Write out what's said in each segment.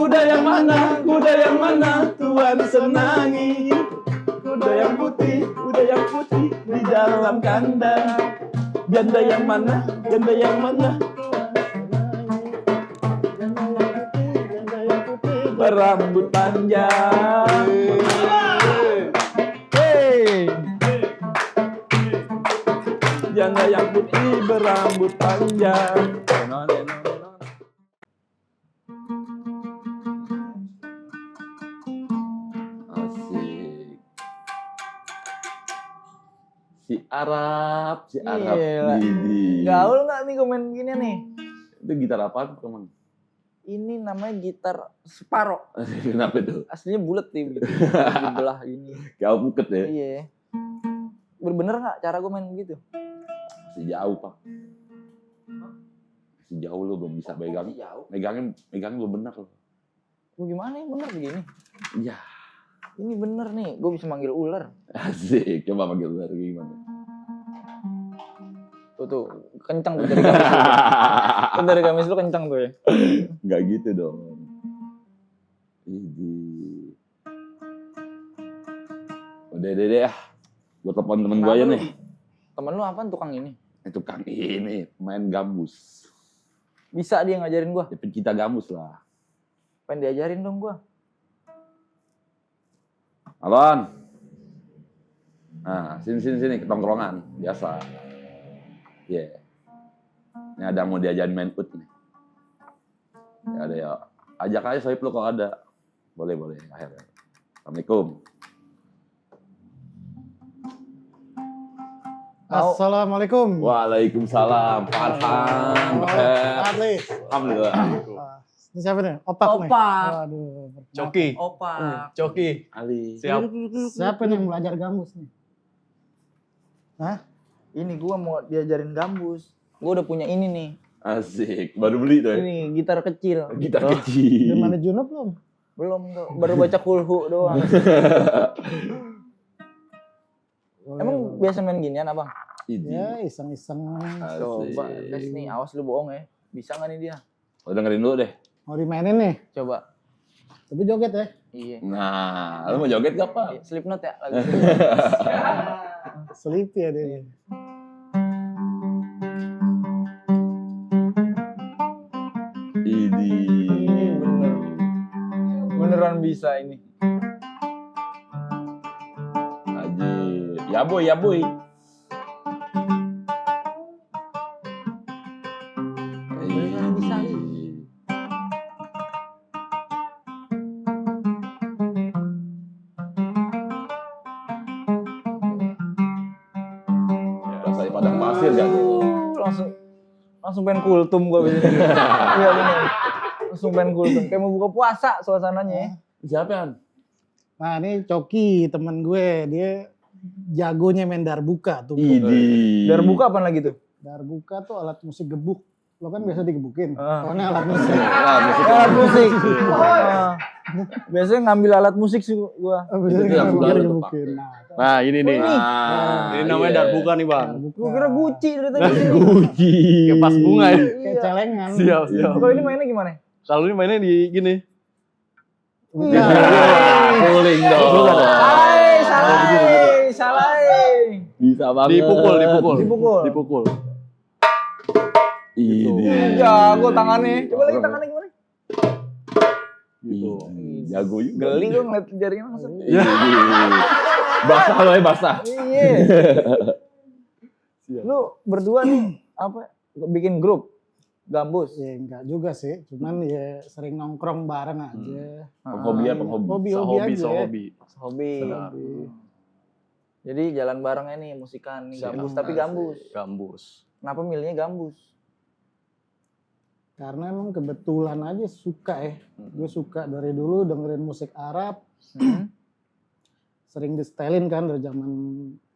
Kuda yang mana? Kuda yang mana? Tuan senangi. Kuda yang putih di dalam kandang. Janda yang mana? Janda yang mana? Janda yang putih berambut panjang. Janda yang putih berambut panjang. Asik. Si Arab. Didi. Gaul nggak nih komen gini nih? Itu gitar apaan teman? Ini namanya gitar Separo. Kenapa itu? Aslinya bulat nih, gitu. Dibelah gini. Kayak buket ya? Iya. Bener nggak cara gue main gitu? Masih jauh pak. Masih jauh lo belum bisa pegang. Megangnya belum benar lo. Lu gimana ya bener begini? Iya. Ini bener nih, gue bisa manggil ular. Asik, coba manggil ular gimana? Tuh, kencang tuh dari gamis lu. Tuh dari gamis lu kencang tuh ya. Enggak gitu dong. Ini. Udah deh ah. Gue telepon temen gue aja nih. Temen lu apaan tukang ini? Tukang ini, main gambus. Bisa dia ngajarin gue? Ya pencipta gambus lah. Pengen diajarin dong gue. Alon. Nah, sini ketongkrongan biasa. Iya. Ini ada mau diajarin main ut nih. Ya ada ya. Ajak aja Sohib lu kalau ada. Boleh akhirnya. Assalamualaikum. Assalamualaikum. Waalaikumsalam. Farhan. Alhamdulillah. Ini siapa nih? Opak nih. Waduh. Coki. Opak. Coki. Ali. Siap. Siapa nih yang belajar gambus nih? Hah? Ini gue mau diajarin gambus. Gue udah punya ini nih. Asik. Baru beli tuh ya? Ini gitar kecil. Gitar kecil. Gimana Junub belum? Belum tuh. Baru baca kulhu doang. Emang biasa main ginian abang? Ya iseng-iseng. Coba tes nih. Awas lu bohong ya. Bisa gak nih dia? Oh, dengerin dulu deh. Mau dimainin nih? Coba. Tapi joget ya? Iya. Nah, lu mau joget gak, Pak? Slipknot ya? Lagu Sleepy ya dia. Ini bener. Beneran bisa ini. Ajib. Ya boy. Beneran bisa ini. Rasa di padang pasir gak tuh? Langsung pengen kultum gue bisa. Iya bener. Langsung pengen kultum. Kayak mau buka puasa suasananya. Siapa kan? Nah ini Coki temen gue. Dia jagonya main darbuka tuh. Idi. Darbuka apa lagi tuh? Darbuka tuh alat musik gebuk. Lo kan biasa digebukin. Ah. Soalnya alat musik. Alat musik. Biasanya ngambil alat musik sih gua. Biasanya Itu yang kan sebelah lu tuh, digebukin. Nah, Nah ini nih. Ini namanya darbuka nih bang. Gua kira guci dari tadi. Guci. Kayak pas bunga ya. kayak celengan. Siap. Kalau ini mainnya gimana? Kalau ini mainnya di gini. Bukan. Puling dong. Salah. Bisa banget. Dipukul. Ini. Jago tangannya. Coba lagi tangannya gimana? Gitu. Jago juga. Geli gua ngeliat jaringan langsung. Basah lo ya, basah. Iya. Lu berdua nih apa bikin grup gambus? Ya enggak juga sih, cuman ya sering nongkrong bareng aja. Penghobi. Hobi-hobi aja. Hobi. Hobi. Jadi jalan barengnya nih musikan nih gambus, tapi Gambus. Kenapa milihnya gambus? Karena emang kebetulan aja suka ya. Gue suka dari dulu dengerin musik Arab. Sering di-setelin kan dari zaman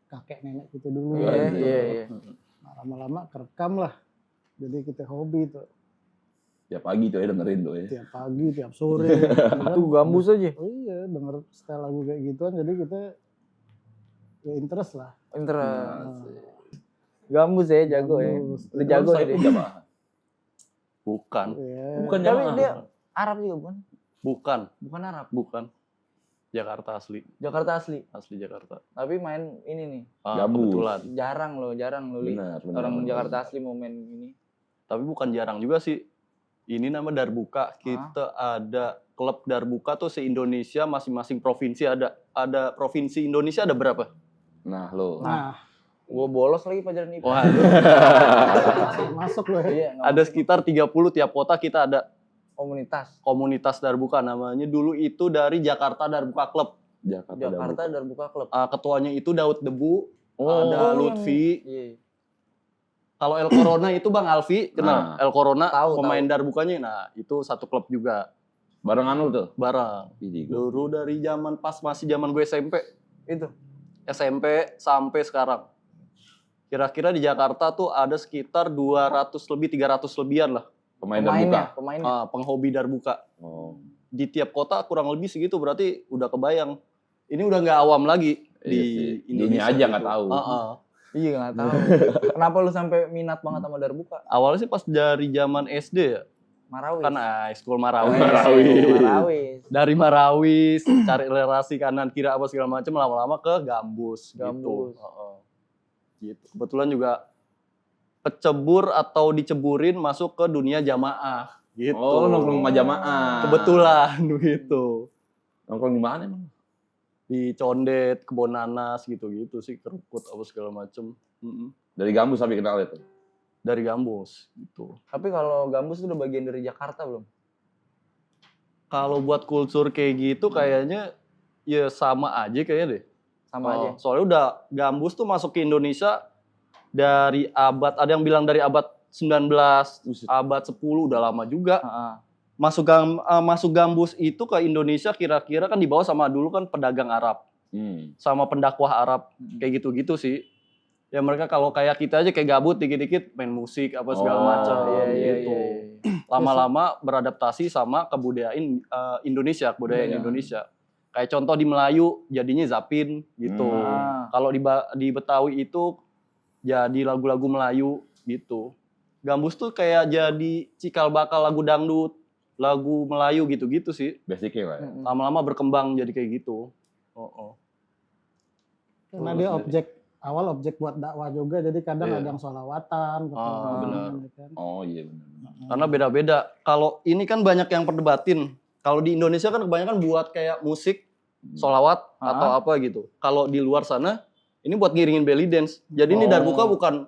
kakek nenek gitu dulu. Iya. Nah, lama-lama kerekam lah. Jadi kita hobi tuh. Tiap pagi tuh ya dengerin tuh ya. Tiap pagi, tiap sore. Itu gambus aja. Oh iya, denger setel lagu kayak gituan. Jadi kita ya interest lah. Gambus ya, jago ya. Gambus. Udah jago Saya ya. jamaah. Bukan. Ya. Bukan Tapi jamaah. dia Arab juga bukan? Bukan, Bukan Arab. bukan. Jakarta asli, Jakarta asli. asli Jakarta. Tapi main ini nih. Gambus. Kebetulan. Jarang lo Li. Benar, Orang benar. Jakarta asli mau main ini. Tapi bukan jarang juga sih. Ini nama Darbuka. Kita ada klub Darbuka tuh se-Indonesia masing-masing provinsi ada. Ada provinsi Indonesia ada berapa? Nah, lo. Nah, Gue bolos lagi pelajaran IPA. Wah, masuk loh ya. Iya, nggak ada masuk. sekitar 30 tiap kota kita ada Komunitas. komunitas Darbuka namanya. Dulu itu dari Jakarta Darbuka Club. Jakarta Darbuka Club. Ketuanya itu Daud Debu, Oh, ada yang- Lutfi. Iya. Kalau El Corona itu Bang Alfi, Nah. kenal? El Corona Tahu, pemain Darbukanya. Nah, itu satu klub juga. Barengan lu tuh. Bareng. Idi, gua. Dulu dari zaman pas masih zaman gue SMP. Itu. SMP sampai sekarang. Kira-kira di Jakarta tuh ada sekitar 200 lebih, 300 lebihan lah. Pemain Darbuka. Pemainnya. Penghobi Darbuka. Oh. Di tiap kota kurang lebih segitu, berarti udah kebayang. Ini udah nggak awam lagi Iya di sih. Indonesia. Dinya aja gitu. nggak tahu. Iya nggak tahu. Kenapa lu sampai minat banget sama Darbuka? Awalnya sih pas dari zaman SD ya. Marawis. Kan school Marawis. Marawis. Dari Marawis, cari relasi kanan kiri apa segala macam, lama-lama ke Gambus. Gambus. Gitu. Gitu. Kebetulan juga kecebur atau diceburin masuk ke dunia jamaah. Gitu. Oh, nongkrong sama jamaah. Kebetulan gitu. Nongkrong di mana emang? Di Condet, Kebon Nanas gitu-gitu sih, Kerukut apa segala macem. Dari Gambus sampai kenal itu. Dari Gambus gitu. Tapi kalau Gambus itu udah bagian dari Jakarta belum? Kalau buat kultur kayak gitu kayaknya ya sama aja kayaknya deh. Sama aja. Soalnya udah Gambus tuh masuk ke Indonesia dari abad, ada yang bilang dari abad 19, abad 10, udah lama juga. Heeh. Masuk Gambus itu ke Indonesia kira-kira kan dibawa sama dulu kan pedagang Arab. Sama pendakwah Arab. Kayak gitu-gitu sih. Ya mereka kalau kayak kita aja kayak gabut dikit-dikit main musik apa segala macam gitu. Lama-lama beradaptasi sama kebudayaan Indonesia, kebudayaan Iya. Indonesia. Kayak contoh di Melayu jadinya Zapin gitu. Kalau di Betawi itu jadi lagu-lagu Melayu gitu. Gambus tuh kayak jadi cikal bakal lagu dangdut, lagu Melayu gitu-gitu sih. Basicnya lah ya. Lama-lama berkembang jadi kayak gitu. Karena dia awal objek buat dakwah juga, jadi kadang Iya. ada yang sholawatan, benar. ya kan. Oh iya benar. Karena beda-beda. Kalau ini kan banyak yang perdebatin. Kalau di Indonesia kan kebanyakan buat kayak musik, sholawat atau apa gitu. Kalau di luar sana ini buat ngiringin belly dance. Jadi ini Darbuka bukan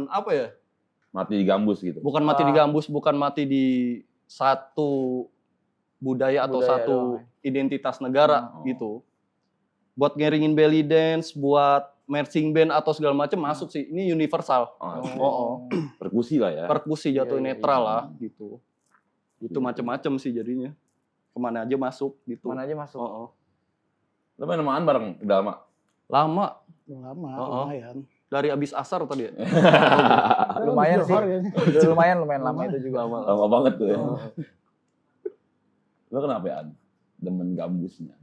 apa ya? Mati di Gambus gitu. Bukan mati di Gambus, bukan mati di satu budaya atau satu identitas negara gitu. Buat ngiringin belly dance, buat marching band atau segala macam masuk sih. Ini universal. Perkusi lah ya. Perkusi jatuh netral lah gitu. Itu macam-macam sih jadinya. Kemana aja masuk gitu. Mana aja masuk. Lo main samaan bareng udah lama. Lama Lama, lumayan. dari abis asar tadi ya. Lumayan sih. Johor kayaknya. Udah lumayan lama itu juga. Lama banget tuh ya. Lo kenapa ya? Demen Gambusnya.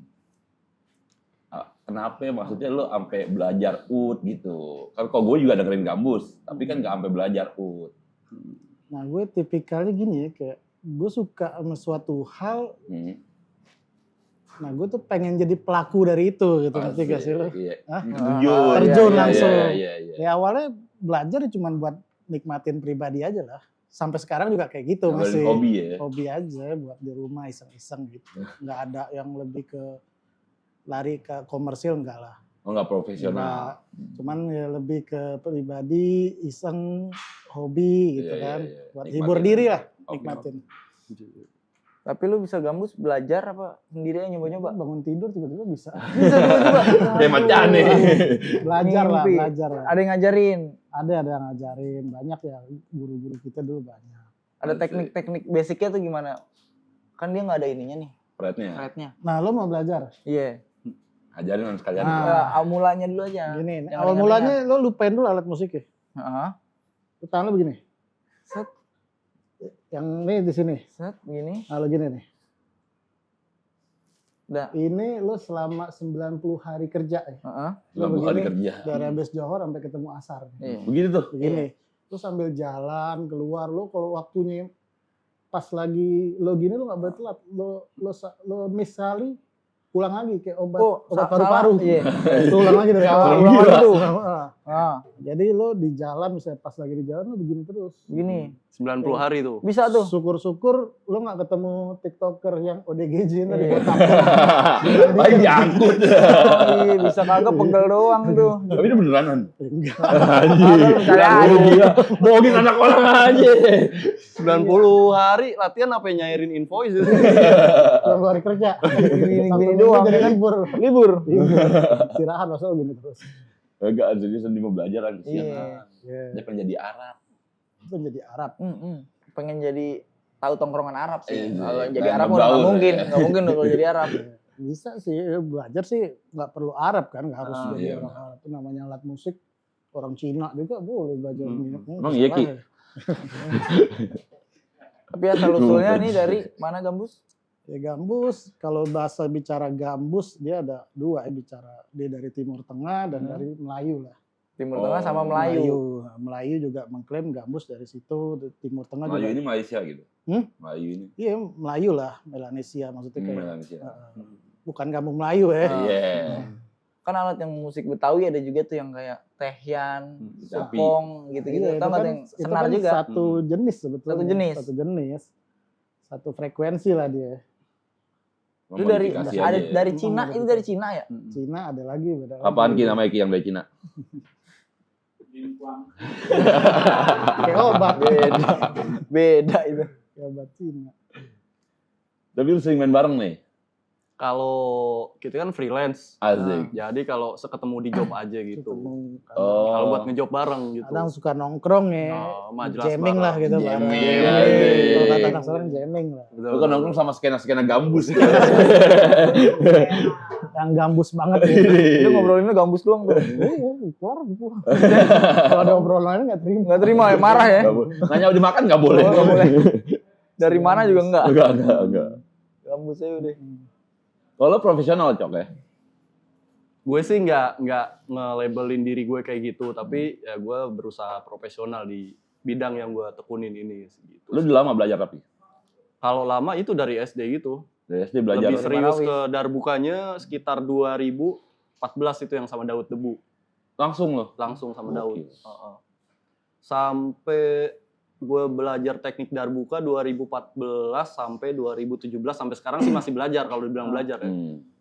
Kenapa ya? Maksudnya lo sampai belajar ud gitu. Kan kok gue juga dengerin Gambus, tapi kan gak sampai belajar ud. Nah gue tipikalnya gini ya, kayak gue suka sama suatu hal, nah gue tuh pengen jadi pelaku dari itu gitu, ngerti gak sih lo? Iya. Hah? Terjun langsung. Iya. Ya awalnya belajar cuma buat nikmatin pribadi aja lah. Sampai sekarang juga kayak gitu Ngambilin masih. hobi ya. Hobi aja buat di rumah iseng-iseng gitu. Nggak ada yang lebih ke lari ke komersil, enggak lah. Oh nggak profesional. Nggak. Cuman ya lebih ke pribadi, iseng, hobi gitu Iya, kan. iya, iya. Buat Nikmatin. hibur diri lah, Oke. nikmatin. Tapi lu bisa Gambus belajar apa sendiri aja nyoba-nyoba? Bangun tidur tiba-tiba bisa. Bisa juga. Kayak macan nih. Belajar lah, Mimpi. belajar lah. Ada yang ngajarin. Ada yang ngajarin, banyak ya guru-guru kita dulu banyak. Ada teknik-teknik basicnya tuh gimana? Kan dia nggak ada ininya nih, Fretnya. threadnya. Nah, lo mau belajar? Iya. Ajarin kan sekalian. Nah. Mulanya dulu aja. Gini, Yang awal ringan-ringan. mulanya lo lupain dulu alat musiknya. Heeh. Lo tangan lo begini. Set, Yang ini di sini. set, gini. Nah, lo gini nih. Udah. Ini lo selama 90 hari kerja ya. Heeh. Lo 90 hari begini, kerja. dari habis Johor sampai ketemu asar. Iya. Begitu tuh. Begini. Lo sambil jalan keluar, lo kalau waktunya pas lagi lo gini lo nggak boleh telat. Lo miss sekali, ulang lagi kayak obat paru-paru. Iya. Lo ulang lagi dari awal. Ulang lagi tuh. Ah. Jadi lo di jalan misalnya pas lagi di jalan lo begini terus. Begini. 90 hari tuh. Bisa tuh. Syukur-syukur lo nggak ketemu TikToker yang ODGJ tadi Iya. kotak. Paling diangkut. Iya, bisa kagak pegel doang tuh. Tapi itu beneran kan? Enggak. Anjir. percaya Lu aja. gila. Bohongin anak orang aja. 90 hari latihan apa yang nyairin invoice itu. Pulang hari kerja. Gini-gini Sabtu doang, Minggu jadi kan? libur. Libur. Istirahat masa lo gini terus. Enggak, serius dia mau belajar kan. Iya. Iya. Dia pengen jadi Arab. Itu jadi Arab. Pengen jadi tahu tongkrongan Arab sih. Iya, Kalau iya. jadi Nah, Arab ngebaur, nggak mungkin, ya. nggak mungkin kalau jadi Arab. Bisa sih, belajar sih nggak perlu Arab kan, nggak harus jadi iya, orang Arab. Itu namanya alat musik. Orang Cina juga boleh belajar minyak. Emang iya, Ki? Tapi asal usulnya nih dari mana Gambus? Ya gambus, kalau bahasa bicara gambus dia ada dua ya bicara. Dia dari Timur Tengah dan dari Melayu lah. Timur Tengah sama Melayu. Melayu juga mengklaim gambus dari situ. Timur Tengah Melayu juga. ini Malaysia gitu. Hmm? Melayu ini. Iya Melayu lah, Melanesia maksudnya kayak. Malaysia. Bukan kampung Melayu ya. Iya. Kan alat yang musik Betawi ada juga tuh yang kayak tehyan, Sapi. sopong gitu-gitu. Iya, Tau nggak tuh yang itu senar kan juga? satu jenis sebetulnya. Satu jenis. Satu jenis. Satu frekuensi lah dia. Itu dari Memodifikasi ada aja ya. dari Cina, itu dari Cina ya? Cina ada lagi. Beda Apaan lagi. Ki namanya Ki yang dari Cina? Kayak obat. Beda itu. Kayak obat Cina. Tapi lu sering main bareng nih? Kalau kita kan freelance. Asik. Jadi kalau seketemu di job aja gitu. Ketemu, Oh. Kalau buat ngejob bareng gitu. kadang suka nongkrong ya. Oh, majelas Jamming lah bareng. gitu. bareng. Jamming, Jamming. Kalau kata asik. anak sekarang jamming lah. Betul, Lu kan nongkrong sama skena-skena gambus. Yang gambus banget gitu. Itu ngobrolinnya Gambus doang tuh. Keluar. Kalau ada obrolan lain nggak terima. Nggak terima ya, marah ya. Nggak boleh. Nanya dimakan nggak boleh. Oh, nggak boleh. Dari mana juga enggak. Enggak. Gambus aja udah. Kalau profesional Cok ya? Gue sih nggak nge-labelin diri gue kayak gitu, tapi ya gue berusaha profesional di bidang yang gue tekunin ini. Gitu. Lu udah lama belajar tapi? Kalau lama itu dari SD gitu. Dari SD belajar. Lebih serius Marawis. ke darbukanya sekitar 2014 itu yang sama Daud Debu. Langsung loh? Langsung sama Daud. Oke. Sampai gue belajar teknik darbuka 2014 sampai 2017 sampai sekarang sih masih belajar kalau dibilang belajar ya.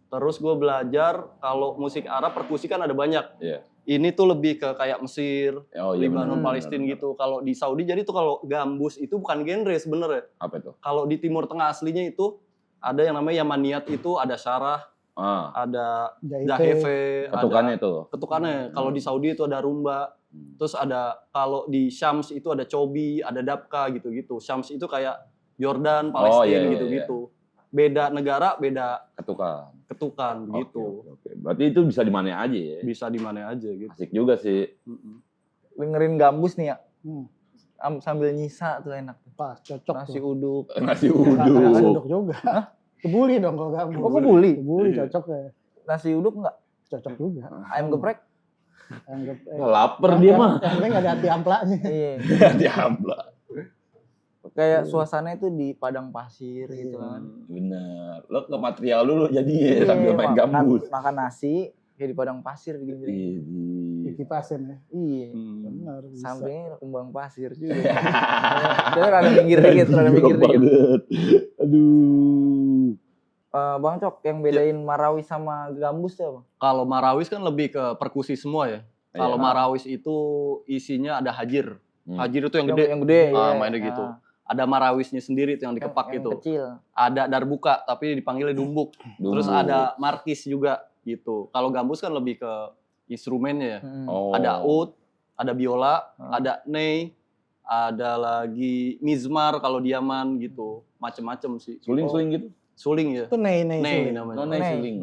Terus gue belajar kalau musik Arab perkusi kan ada banyak. Iya. Ini tuh lebih ke kayak Mesir, Oh, iya Lebanon, benar, Palestina benar, gitu. Kalau di Saudi jadi tuh kalau gambus itu bukan genre sebenarnya. Apa itu? Kalau di Timur Tengah aslinya itu ada yang namanya Yamaniyat itu ada syarah, ada jaheve, Ketukannya ada itu. ketukannya. Kalau di Saudi itu ada rumba. Terus ada kalau di Syams itu ada cobi, ada dabka gitu-gitu. Syams itu kayak Jordan, Palestina iya, gitu-gitu. Beda negara, beda ketukan gitu. Oke. Berarti itu bisa di mana aja ya? Bisa di mana aja gitu. Asik juga sih. Dengerin Gambus nih ya. Hmm. Sambil nyisa tuh enak. Pas cocok. Nasi tuh. uduk. Nasi Nasi uduk. uduk juga. Kebuli dong kalau gambus. Oh, kebuli? Kebuli Iya. cocok ya. Nasi uduk enggak? Cocok juga. Ayam geprek? Anggap, Lapar dia mah. Yang penting ada hati amplaknya. Iya. Diambil. Kayak suasana itu di padang pasir gitu kan. Bener. Lo ke material dulu jadi sambil main gambus. Makan nasi kayak di padang pasir gitu. Dikipasin ya. Iya. Benar. bisa. Sampingnya kembang pasir juga. Jadi rada minggir dikit. Banget. Aduh. Bang Cok, yang bedain Marawis sama Gambus tuh apa? Kalau Marawis kan lebih ke perkusi semua ya. Kalau Iya. Marawis itu isinya ada hajir. Hajir itu yang gede. Yang gede. Ah, iya. mainnya gitu. Ada Marawisnya sendiri itu yang dikepak yang gitu. kecil. Ada darbuka tapi dipanggilnya dumbuk. Terus ada markis juga gitu. Kalau gambus kan lebih ke instrumennya ya. Oh. Ada oud, ada biola, ada ney, ada lagi mizmar kalau diaman gitu. Macem-macem sih. Suling-suling gitu. Suling ya. Itu ney Ney suling. namanya. Oh, Ney. suling.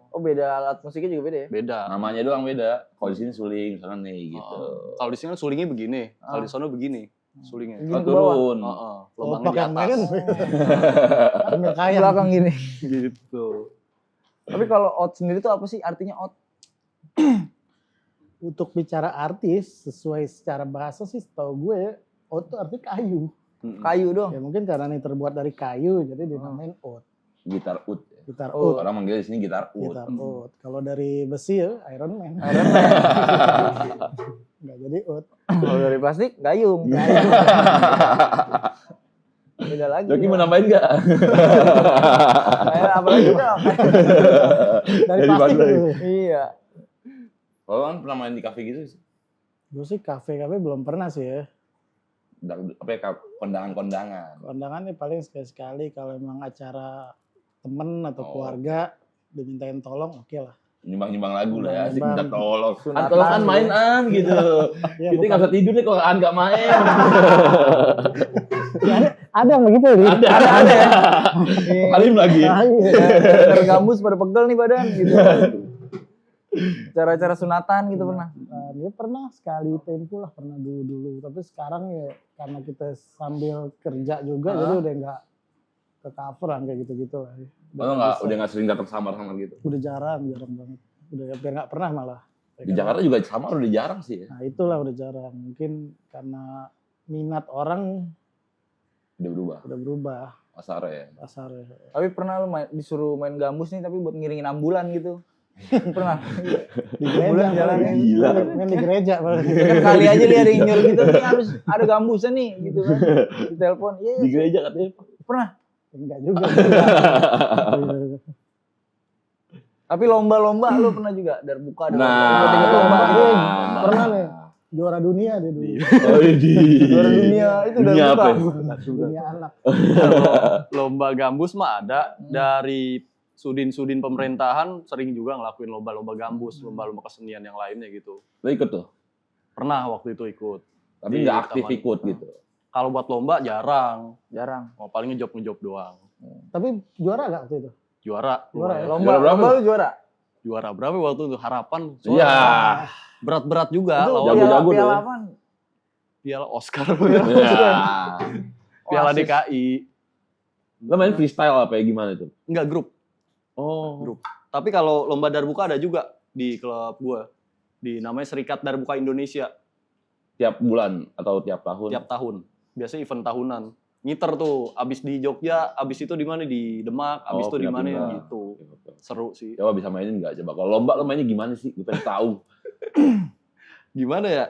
Oh, beda alat musiknya juga beda ya? Beda. Namanya doang beda. Kalau di sini suling, misalkan nih gitu. Kalau di sini kan sulingnya begini, kalau di sana begini sulingnya. Gini Oh, ke bawah. turun. Lubangnya di yang main kan. atas. Ambil kaya. Belakang gini. Gitu. Tapi kalau out sendiri tuh apa sih artinya out? Untuk bicara artis sesuai secara bahasa sih setahu gue out itu artinya kayu. Kayu dong. Ya mungkin karena ini terbuat dari kayu, jadi dinamain oud. Gitar ud. Gitar Oud. oud. Orang manggil di sini gitar ud. Gitar oud. Kalau dari besi ya Iron Man. Nggak jadi oud. Kalau dari plastik gayung. Beda lagi. Joki dong. mau nambahin nggak? Kayak apa lagi dong? Dari Jadi plastik bagus. gitu. Iya. Kalau kan pernah main di kafe gitu sih. Gue sih kafe-kafe belum pernah sih ya. Apa ya, kondangan-kondangan. Kondangan nih paling sekali-sekali kalau emang acara temen atau Oh. keluarga dimintain tolong, oke lah. Nyumbang-nyumbang lagu lah ya, asik Nyumbang. minta tolong. Sunatan. Tolong An main An gitu. Ya, Kita nggak bisa tidur nih kalau An nggak main. ada yang begitu nih. Ada ya. Halim lagi. Ah, iya. Dari gambus pada pegel nih badan gitu. Cara-cara sunatan gitu pernah. Nah, dia pernah sekali tempo lah, pernah dulu. Tapi sekarang ya karena kita sambil kerja juga, jadi udah nggak ke cover lah kayak gitu-gitu lah. Udah nggak sering datang samar-samar gitu. Udah jarang banget. Udah hampir nggak pernah malah. Di Jakarta juga samar udah jarang sih ya. Nah itulah udah jarang. Mungkin karena minat orang Udah berubah udah berubah pasarnya. pasarnya. Tapi pernah lu disuruh main gambus nih tapi buat ngiringin ambulan gitu. Pernah. Di gereja Bulan jalan paling. gila. Main di gereja paling. Kan kali aja dia ada yang nyuruh gitu nih harus ada gambusnya nih gitu kan. Di telepon. Iya, Di gereja katanya. pernah. Enggak juga. Tapi lomba-lomba lu pernah juga dari buka ada Nah. ikut lomba gitu. Pernah nih. Juara dunia dia dulu. Oh di. Juara dunia itu dari Dunia buka. apa? Dunia anak. Lomba gambus mah ada dari sudin-sudin pemerintahan sering juga ngelakuin lomba-lomba gambus, lomba-lomba kesenian yang lainnya gitu. Lo ikut tuh. Pernah waktu itu ikut. Tapi Di nggak aktif taman. ikut gitu. Kalau buat lomba jarang, Jarang. mau paling ngejob doang. Tapi juara gak waktu itu? Juara, Juara ya? lumayan. Lomba Juara berapa lomba lu? lu juara. Juara berapa waktu itu? Harapan. Iya. Berat-berat juga. Itu lawan jago-jago tuh piala ya. apaan? Piala Oscar, Iya. Piala Oasis. DKI. Lo main freestyle apa ya gimana tuh? Enggak grup. Oh. Grup. Tapi kalau lomba darbuka ada juga di klub gua. Di namanya Serikat Darbuka Indonesia. Tiap bulan atau tiap tahun? Tiap tahun. Biasanya event tahunan. Ngiter tuh, abis di Jogja, abis itu di mana di Demak, abis itu di mana pindah-pindah. gitu. Seru sih. Coba bisa mainin nggak? Coba kalau lomba lo mainnya gimana sih? Gue pengen tahu. Gimana ya?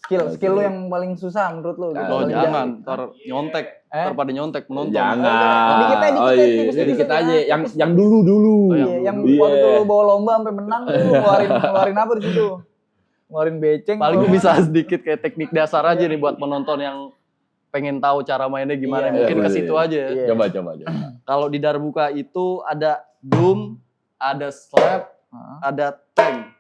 Skill lu yang paling susah menurut lu gitu. Oh, Oh Paling jangan, jago. ntar nyontek, Eh? ntar pada nyontek penonton. Jangan. Dikit aja, Oh dikit iya, aja, dikit dikit aja. aja. Yang dulu. Oh, Iya, yang Iya. waktu itu lu bawa lomba sampai menang tuh lu ngeluarin apa di situ? Ngeluarin beceng. Paling apa? bisa sedikit kayak teknik dasar aja nih buat penonton yang pengen tahu cara mainnya gimana. Iya, Mungkin iya, ke iya. situ aja. Iya. Coba. Kalau di Darbuka itu ada boom, ada slap, Heeh. ada tank.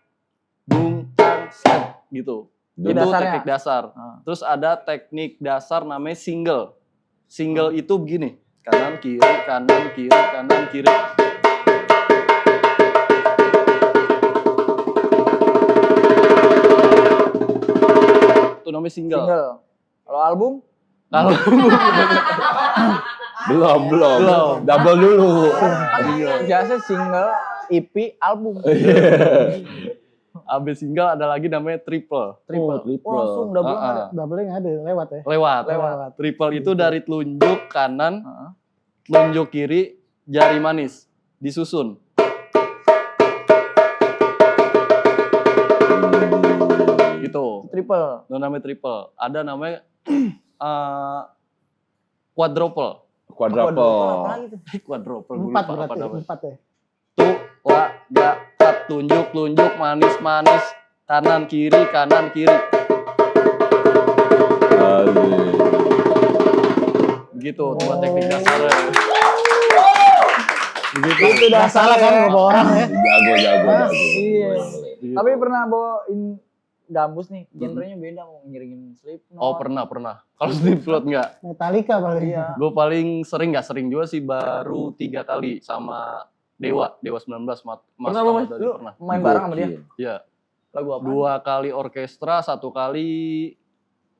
Boom, tank, slap gitu. Itu Itu dasarnya. teknik dasar. Heeh. Terus ada teknik dasar namanya single. Single itu begini. Kanan, kiri, kanan, kiri, kanan, kiri. Itu namanya single. Single. Kalau album? Kalau Belum. Double dulu. Biasa single, EP, album. abis single ada lagi namanya triple. Triple. Oh, langsung double Ah, ah. ada. Double ada lewat ya. Lewat. Triple itu dari telunjuk kanan, Heeh. telunjuk kiri, jari manis. Disusun. Gitu. Triple. Itu namanya triple. Ada namanya quadruple. Quadruple. Apa lagi tuh? Quadruple. Gua Empat lupa apa berarti, namanya. 4 ya. Tuh, la, ga, tat, tunjuk, tunjuk, manis, manis. Kanan, kiri, kanan, kiri. Begitu, itu buat teknik dasarnya. Begitu. Itu Nggak salah kan dasarnya. bawa orang ya. Jago. Iya. Tapi pernah bawain gambus nih, genrenya beda mau ngiringin Slipknot. Oh, pernah. Kalau Slipknot enggak. Metallica paling. Iya. Gue paling sering, nggak sering juga sih, baru 3 kali sama Dewa 19 Mas Pernah lo, Mas? Ahmad Dhani, Lu pernah. main bareng sama dia? Iya. Lagu apa? 2 kali orkestra, 1 kali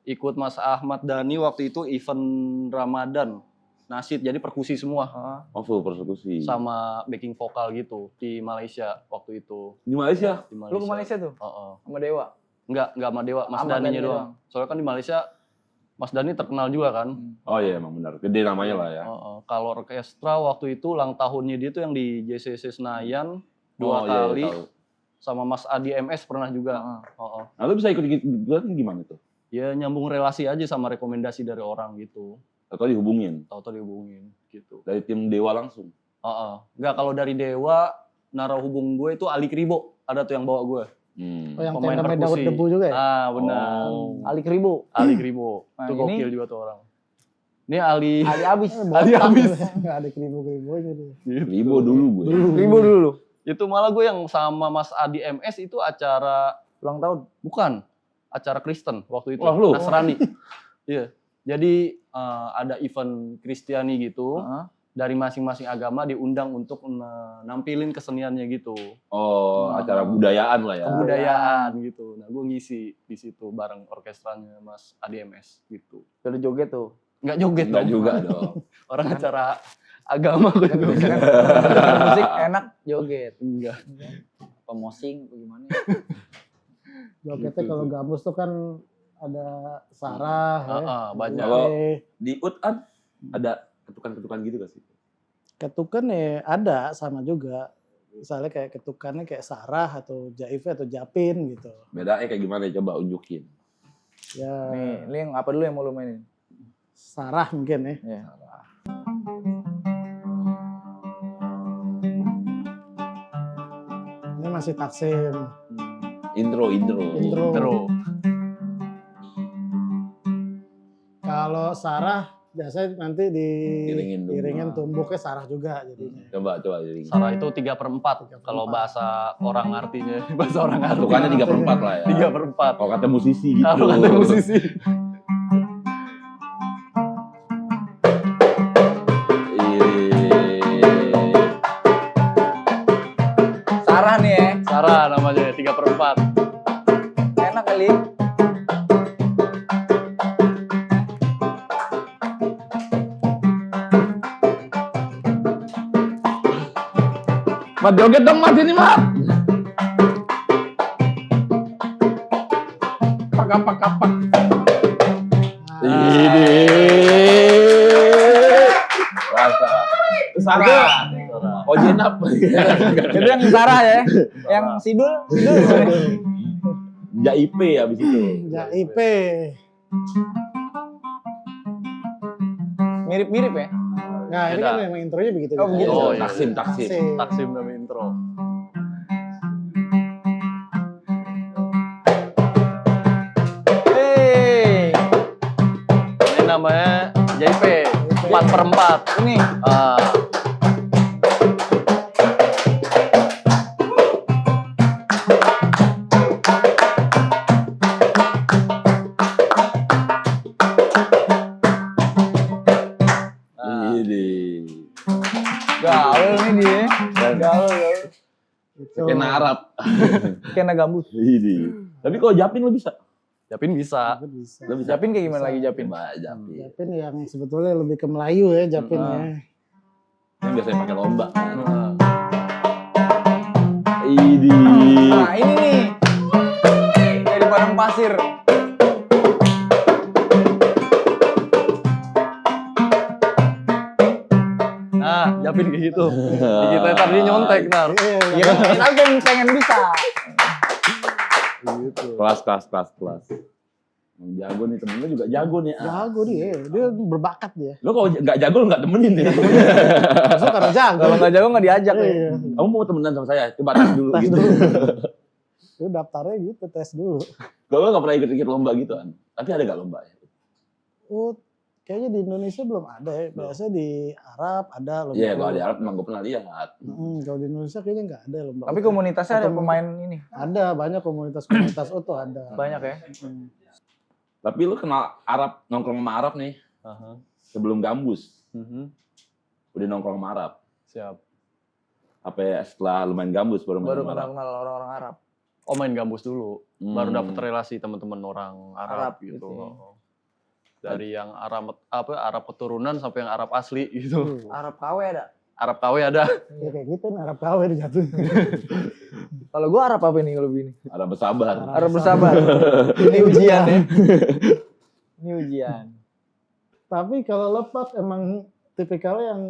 ikut Mas Ahmad Dhani waktu itu event Ramadan. Nasid, jadi perkusi semua. Oh, full persekusi. Sama backing vokal gitu di Malaysia waktu itu. Di Malaysia. Di Lu ke Malaysia tuh? Heeh. Sama Dewa? Enggak sama Dewa, Mas Ahmad Dhaninya Dhani doang. Soalnya kan di Malaysia Mas Dani terkenal juga kan. Oh iya emang benar. Gede namanya lah ya. Kalau orkestra waktu itu ulang tahunnya dia tuh yang di JCC Senayan 2 Oh, iya, kali. tahu. Sama Mas Adi MS pernah juga. Nah, lu bisa ikut gimana tuh? Ya nyambung relasi aja sama rekomendasi dari orang gitu. Atau dihubungin Tahu-tahu dihubungin gitu. dari tim Dewa langsung? Enggak, kalau dari Dewa naruh hubung gue itu Ali Kribo. Ada tuh yang bawa gue. Oh yang Pemain tenda Daud perkusi. Debu juga ya? Benar. Ali Kribo. Ali Kribo. Nah, Itu ini- gokil juga tuh orang. Ini Ali. Ali abis. Ali habis. Nggak ada kribo-kribo gitu. Ribo dulu gue. Kribo dulu. Itu malah gue yang sama Mas Adi MS itu acara Ulang tahun. bukan acara Kristen waktu itu. Wah, lu? Nasrani. Iya. Jadi ada event Kristiani gitu. Dari masing-masing agama diundang untuk nampilin keseniannya gitu. Oh, acara budayaan lah ya. Kebudayaan gitu. Nah, gue ngisi di situ bareng orkestranya Mas ADMS gitu. Udah joget tuh. Nggak joget Enggak dong. juga dong. Orang acara agama gue joget. Musik enak joget. Enggak. Pemosing bagaimana? Jogetnya kalau gambus tuh kan ada Sarah, Banyak. Kalau Oke. di UT kan ada ketukan-ketukan gitu gak sih? Ketukan ya ada sama juga. Misalnya kayak ketukannya kayak Sarah atau Jaif atau Japin gitu. Bedanya kayak gimana? Coba unjukin. Ya Nih, ini yang apa dulu yang mau lu mainin? Sarah mungkin ya. Ya. Ini masih Taksim. Intro. Terus. Kalau Sarah biasanya nanti Iringin diiringin tumbuk. tumbuknya Sarah juga jadinya. Coba jadi. Sarah itu 3/4 kalau bahasa orang artinya. Bahasa orang arti. Ketukannya 3/4 lah ya. 3/4. Kalau kata musisi gitu. Kalau kata musisi. Sarah nih ya. Sarah namanya 3/4. Enak kali. Mat joget dong Mat ini Mat. Pak. Ini. Rasa. Sarah. Oh jenap. Itu yang Sarah ya. Yang Sidul. Jaip abis itu. Jaip. Mirip-mirip ya. Nah ini Beda. kan memang intronya begitu. Oh, begitu. Oh, iya. Taksim. Taksim nama intro. Hey. Ini namanya JP 4/4. Ini. Ini. Gaul nih dia. Gaul. Kayak Arab. Kena gambus. Ini. Tapi kalau Japin lo bisa. Japin bisa. Bisa. Lo bisa. Japin kayak gimana lagi Japin? Coba Japin. Japin yang sebetulnya lebih ke Melayu ya Japin ya. Yang biasanya pakai lomba. Nah, Ini. Nah ini nih. Dari padang pasir. Japin kayak gitu. Kita tadi nyontek nar. Iya kan kita pengen bisa. Kelas. Yang jago nih temen lu juga jago nih. Jago dia berbakat dia. Lo kalau nggak jago lo nggak temenin ya. Maksudnya karena jago. Kalau nggak jago nggak diajak ya. Iya. Kamu mau temenan sama saya? Coba tes dulu Tes gitu. dulu. Itu daftarnya gitu, tes dulu. Kalau nggak pernah ikut lomba gitu kan? Tapi ada nggak lomba ya? Oh, kayaknya di Indonesia belum ada ya. Biasanya di Arab ada lomba. Iya, kalau di Arab emang gue pernah lihat. Kalau di Indonesia kayaknya nggak ada lomba. Tapi komunitasnya ada Atau- pemain ini. Ada banyak komunitas-komunitas tuh ada. Banyak ya. Tapi lu kenal Arab, nongkrong sama Arab nih sebelum gambus. Udah nongkrong sama Arab. Siap. Apa setelah lu main gambus baru main Baru sama Arab? kenal orang-orang Arab. Oh main gambus dulu. Baru dapet relasi teman-teman orang Arab Arab, gitu. gitu ya. Dari yang Arab keturunan sampai yang Arab asli gitu. Arab KW ada. Arab KW ada. Ya kayak gitu nih Arab KW dijatuhin. Kalau gua Arab apa nih kalau begini? Arab bersabar. Arab bersabar. Ini ujian ya. Ini ujian. Tapi kalau lo Pak emang tipikalnya yang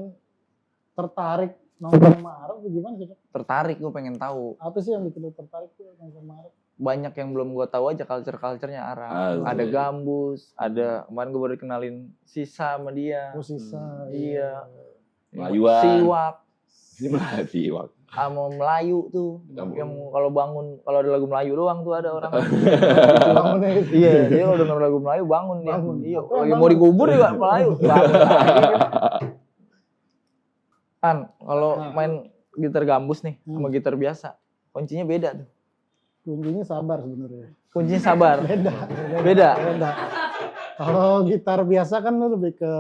tertarik nongkrong sama Arab tuh gimana sih? Pak? Tertarik, gue pengen tahu. Apa sih yang bikin lo tertarik tuh nongkrong sama Arab? Banyak yang belum gue tahu aja culture-culturenya Arab. Asik. Ada gambus, ada kemarin gue baru kenalin Sisa sama dia. Oh sisa. Iya. Melayuan. Siwak. Ini mati, Wak. Sama Melayu tuh. Gambus. Yang kalau bangun, kalau ada lagu Melayu doang tuh ada orang. Bangunnya gitu. Iya, dia kalau denger lagu Melayu bangun dia. Bangun. Iya, Apa lagi yang mau bangun? dikubur juga Melayu. Bangun lagi. An, kalau main gitar gambus nih sama gitar biasa, kuncinya beda tuh. Kuncinya sabar sebenarnya. Kuncinya sabar. Beda. Beda. Beda. Kalau gitar biasa kan lu lebih ke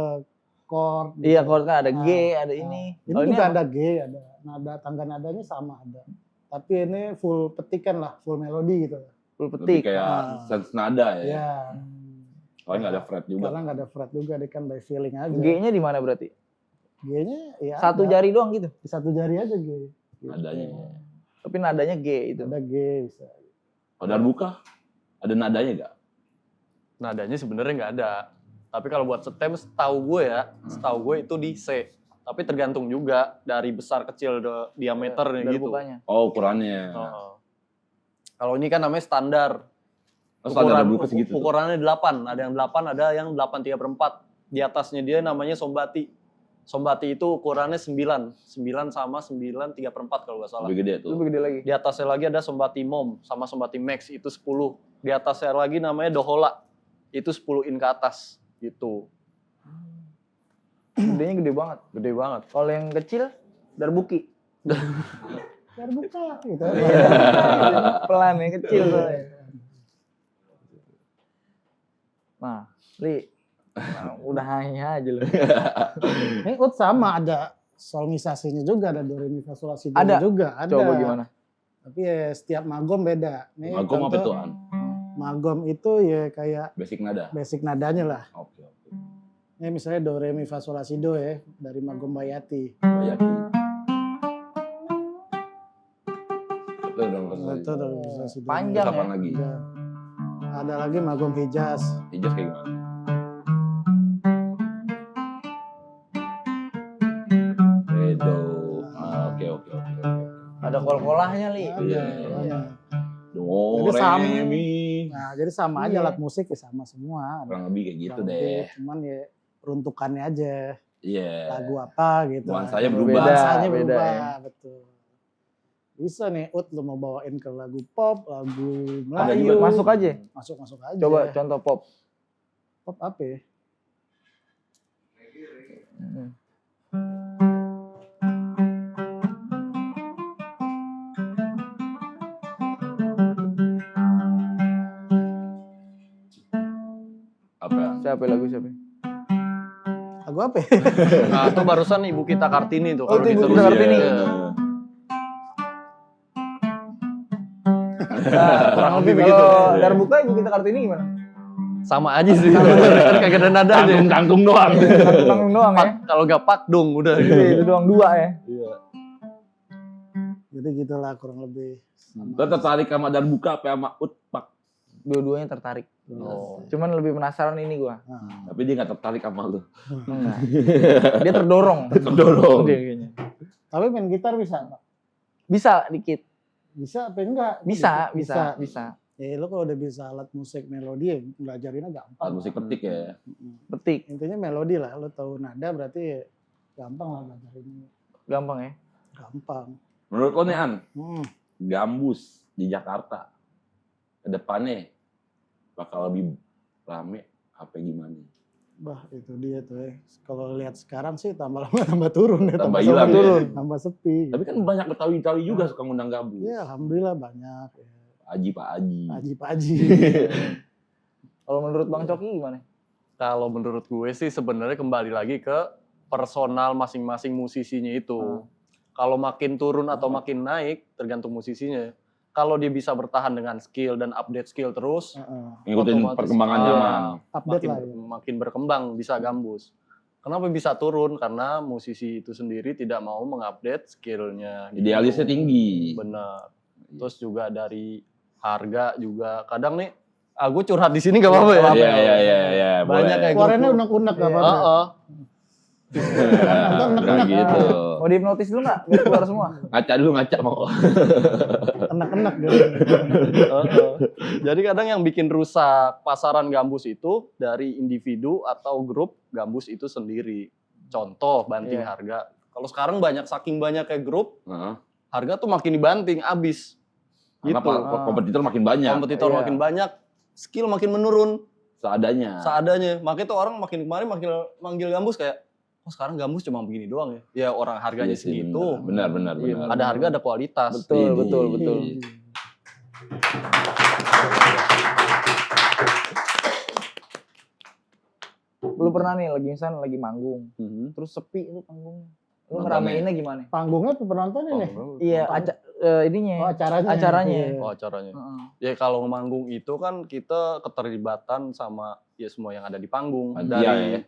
chord. Iya, chord kan ada G, Nah, ada ini. Ini Kalau juga apa? ada G, ada nada, tangga nadanya sama ada. Tapi ini full petikan lah, full melodi gitu. Full Lebih petik. kayak sense nada ya. Ya, Soalnya nggak ada fret juga. karena nggak ada fret juga, dia kan by feeling aja. G-nya di mana berarti? G-nya ya Satu ada. jari doang gitu. Di satu jari aja G. Gitu. Nadanya. Tapi nadanya G itu. Ada G bisa. Kalau buka, ada nadanya nggak? Nadanya sebenarnya nggak ada. Tapi kalau buat setem setahu gue itu di C. Tapi tergantung juga dari besar kecil diameternya Dari gitu. bukanya. Oh, ukurannya. Heeh. Kalau ini kan namanya standar. Oh, standar buka segitu. tuh. Ukurannya 8. Ada yang 8, ada yang 8/3/4. Di atasnya dia namanya sombati. Sombati itu ukurannya 9. 9 sama 9/3/4 kalau nggak salah. Lebih gede tuh. Lebih gede lagi. Di atasnya lagi ada sombati mom sama sombati max itu 10. Di atasnya lagi namanya dohola. Itu 10 in ke atas gitu. Gedenya gede banget. Gede banget. Kalau yang kecil, darbuki. Biar buka gitu. Pelan ya, kecil soalnya. Nah, Li. Nah, udah hanya aja loh. Ini ut sama ada solmisasinya juga, ada do re mi fa sol la si do Ada? juga ada. Coba gimana? Tapi ya setiap magom beda. Nih, Magom apa contoh, tuh, An? Magom itu ya kayak Basic nada. basic nadanya lah. Oke, oke. Ini misalnya do re mi fa sol la si do ya dari Magom Bayati. Bayaki. Itu dong Itu do re mi fa sol la si do. Panjang Kapan ya? lagi? Ya. Ada lagi Magom Hijaz. Hijaz kayak gimana? Redo. Oke, oke, oke. Ada kol-kolahnya, Li. Ada, Iya. ada. Do, Jadi sama. re, mi. Nah, jadi sama aja Iya. alat musik ya sama semua. Kurang lebih kayak gitu Kurang deh. lebih, cuman ya peruntukannya aja. Iya. Lagu apa gitu. Nuansanya Nah, berubah. Nuansanya Beda, berubah, ya. betul. Bisa nih, Ut lu mau bawain ke lagu pop, lagu Ada Melayu. juga. Masuk aja. Masuk aja. Coba contoh pop. Pop apa ya? Hmm. Apa? Siapa lagu siapa? Lagu apa ya? Nah, itu barusan Ibu Kita Kartini tuh. Oh, kalau itu Ibu diterusin. Kita Kartini. Iya. Nah, kurang lebih begitu. kalau Darbuka Ibu Kita Kartini gimana? Sama aja sih. Kan kagak ada nadanya. Tanggung doang. Tanggung doang ya. Kalau gak pakdung udah gitu. Iya, itu doang dua ya. Jadi gitulah kurang lebih. Lo tertarik sama dan buka apa sama ut pak? Dua-duanya tertarik. Oh. Cuman lebih penasaran ini gua. Nah, Tapi dia nggak tertarik sama lu. Enggak. Dia terdorong. Terdorong. Dia kayaknya. tapi main gitar bisa, Pak? Bisa dikit. Bisa apa enggak? Bisa. Bisa. Ya lo kalau udah bisa alat musik melodi ya belajarinnya gampang. Alat musik petik ya. Petik. Intinya melodi lah, lo tahu nada berarti gampang lah belajarinnya. Gampang ya. Gampang. Menurut lo nih An, Hmm. gambus di Jakarta ke depannya bakal lebih rame apa gimana? Bah itu dia tuh ya. Kalau lihat sekarang sih tambah lama tambah turun ya. Tambah hilang ya. turun. Tambah sepi. Tapi kan banyak Betawi-Betawi juga suka ngundang gambus. Ya alhamdulillah banyak. Ya. Pak Haji. Pak Haji. Kalau menurut Bang Coki gimana? Kalau menurut gue sih sebenarnya kembali lagi ke personal masing-masing musisinya itu. Kalau makin turun atau makin naik tergantung musisinya. Kalau dia bisa bertahan dengan skill dan update skill terus, Ngikutin otomatis, perkembangan zaman. Update lah ya. makin berkembang bisa gambus. Kenapa bisa turun? Karena musisi itu sendiri tidak mau mengupdate skillnya. gitu. Idealisnya tinggi. Benar. Terus juga dari harga juga. Kadang nih Gue curhat di sini gak apa-apa ya? Iya, Banyak kayak Keluarannya grup. unek-unek gak apa-apa. Heeh. Atau Nah, enek-enek gitu. Mau dihipnotis dulu nggak? Biar keluar semua. Ngaca mau. enek-enek gitu. Heeh. Jadi kadang yang bikin rusak pasaran gambus itu dari individu atau grup gambus itu sendiri. Contoh banting Iya. harga. Kalau sekarang saking banyak kayak grup, Heeh. harga tuh makin dibanting, abis. Karena Gitu. kompetitor makin banyak. Kompetitor Iya. makin banyak, skill makin menurun Seadanya. seadanya. Makanya tuh orang makin kemarin makin manggil gambus kayak, oh sekarang gambus cuma begini doang ya. Ya orang harganya Iya sih, segitu. Benar. Iya, Ada harga, ada kualitas. Betul, Ini. betul, betul. Lu pernah nih lagi misalnya lagi manggung, terus sepi lu panggungnya. Lu Nontonnya. ngeramainnya gimana? Panggungnya apa penontonnya nih? Iya, ininya. Oh acaranya. Acaranya. Iya. Oh acaranya. Heeh. Ya kalau manggung itu kan kita keterlibatan sama ya semua yang ada di panggung. Panitia ya.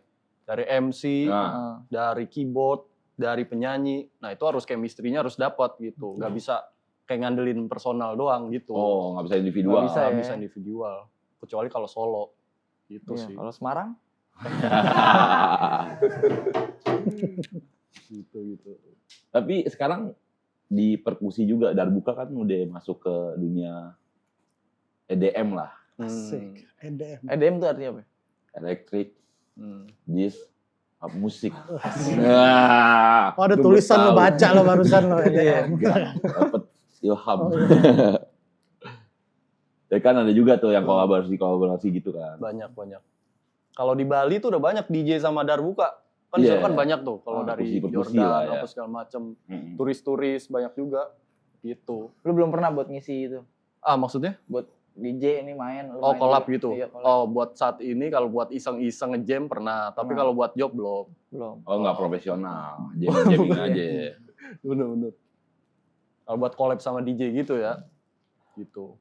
Dari MC, Nah, Heeh. dari keyboard, dari penyanyi. Nah itu harus chemistry-nya harus dapat gitu. Gak bisa kayak ngandelin personal doang gitu. nggak bisa individual. Nggak bisa Nggak ya. bisa individual. Kecuali kalau solo. Gitu Iya, sih. kalau Semarang? Gitu. Tapi sekarang di perkusi juga Darbuka kan udah masuk ke dunia EDM lah, Asik. EDM. EDM itu artinya apa? elektrik, Hmm. disc, music. Nah, Oh ada lu tulisan lo tahu. baca lo barusan lo Iya. EDM. Dapat ilham. Oh, iya. Ya kan ada juga tuh yang kolaborasi gitu kan. Banyak. Kalau di Bali tuh udah banyak DJ sama Darbuka. Kan di Iya. sana kan banyak tuh. Kalau dari Perkusi-perkusi Jordan lah ya. apa segala macem. Mm-mm. Turis-turis banyak juga. Gitu. Lu belum pernah buat ngisi itu? Maksudnya? Buat DJ ini main. lu Oh main collab juga. gitu. Iya, collab. Oh buat saat ini kalau buat iseng-iseng nge-jam pernah. Tapi Pernah. kalau buat job belum. Belum. Oh nggak profesional, jamming aja. Bener. Kalau buat collab sama DJ gitu ya. Gitu.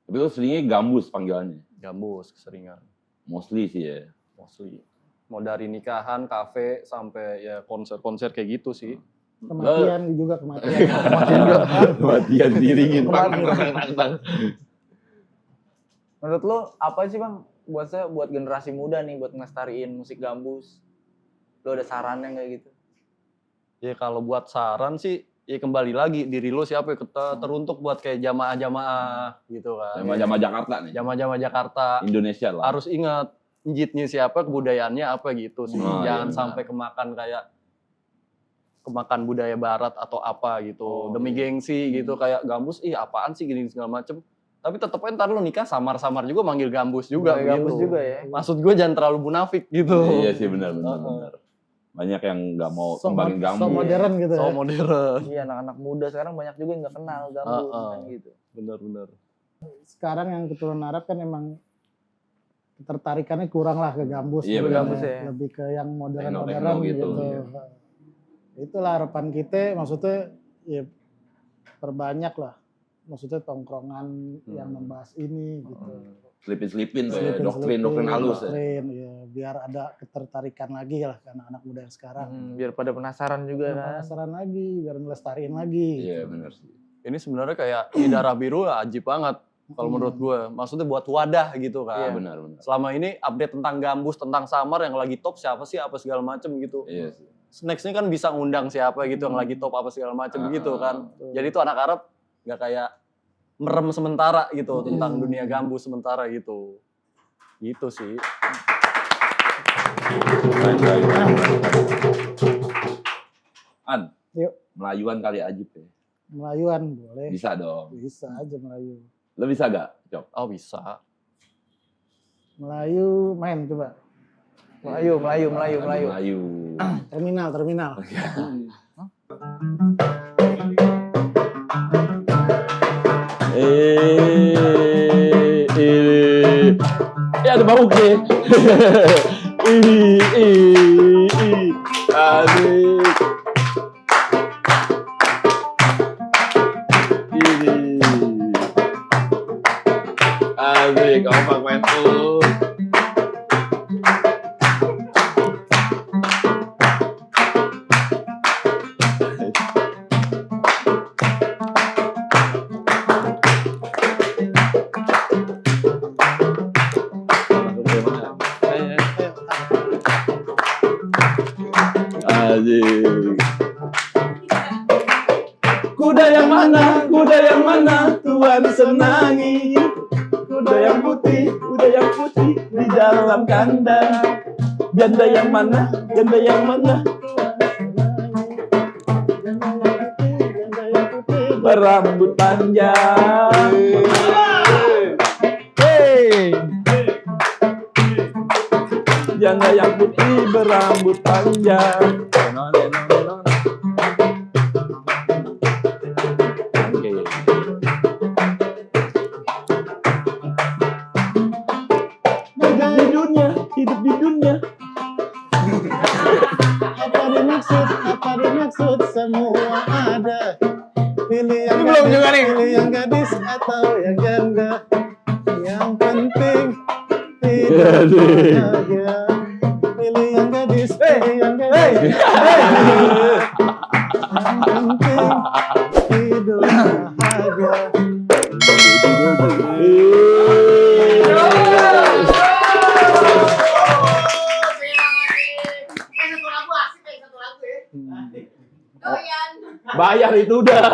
Tapi lu seringnya gambus panggilannya, Gambus keseringan. mostly sih ya. Mostly. Mau dari nikahan, kafe, sampai ya konser-konser kayak gitu sih. Kematian juga kematian. Latihan diringin. Menurut lu apa sih Bang? Buat generasi muda nih buat ngelestariin musik gambus. Lu ada sarannya nggak gitu? Ya kalau buat saran sih, ya kembali lagi diri lo siapa yang teruntuk buat kayak jamaah-jamaah gitu kan. Jamaah Jakarta nih. Jamaah-jamaah Jakarta. Indonesia lah. Harus ingat njitnya siapa, kebudayaannya apa gitu sih. Oh, Jangan iya, sampai kemakan budaya barat atau apa gitu. Demi gengsi gitu kayak gambus, apaan sih gini segala macem. Tapi tetep aja ntar lo nikah samar-samar juga manggil gambus juga. Manggil gambus gitu. juga ya. Maksud gue jangan terlalu munafik gitu. Iya sih benar. Banyak yang nggak mau kembangin gambus. So modern gitu ya. So modern. Iya, anak-anak muda sekarang banyak juga yang nggak kenal gambus kan gitu. Bener. Sekarang yang keturunan Arab kan emang ketertarikannya kurang lah ke gambus. Iya, gitu benar. kan. Gambus ya. Lebih ke yang modern-modern Tekno-tekno gitu. gitu, iya. Itulah harapan kita, maksudnya ya perbanyak lah. Maksudnya tongkrongan yang membahas ini gitu. Selipin tuh ya, Selipin-selipin, doktrin halus ya. doktrin, ya. Biar ada ketertarikan lagi lah ke anak-anak muda yang sekarang. Biar pada penasaran juga kan. Penasaran lagi, biar ngelestariin lagi. Iya benar sih. Ini sebenarnya kayak di darah biru ajib banget kalau menurut gue. Maksudnya buat wadah gitu kan. Iya benar. Selama ini update tentang gambus, tentang samar yang lagi top siapa sih, apa segala macem gitu. Iya sih. Next-nya kan bisa ngundang siapa gitu yang lagi top apa segala macem gitu kan. Jadi tuh anak Arab nggak kayak merem sementara gitu tentang dunia gambus sementara gitu. Gitu sih. Baik. An, Yuk. Melayuan kali ajib ya. Melayuan boleh. Bisa dong. Bisa aja Melayu. Lo bisa gak, Cok? Oh bisa. Melayu main coba. Melayu. Melayu. Terminal. Ya ada bau ke. Asik. Asik, kompak main tuh. mana, kuda yang mana Tuhan senangi? Kuda yang putih di dalam kandang. Janda yang mana, janda yang mana berambut panjang. Hey. Janda yang putih berambut panjang. Oke. Hidup di dunia. Apa dimaksud semua ada. Pilih yang Ini belum gadis, juga nih. pilih yang gadis atau yang janda. Yang penting hidup bahagia. Pilih yang gadis, pilih yang gadis. Yang penting hidup bahagia. Bayar itu udah.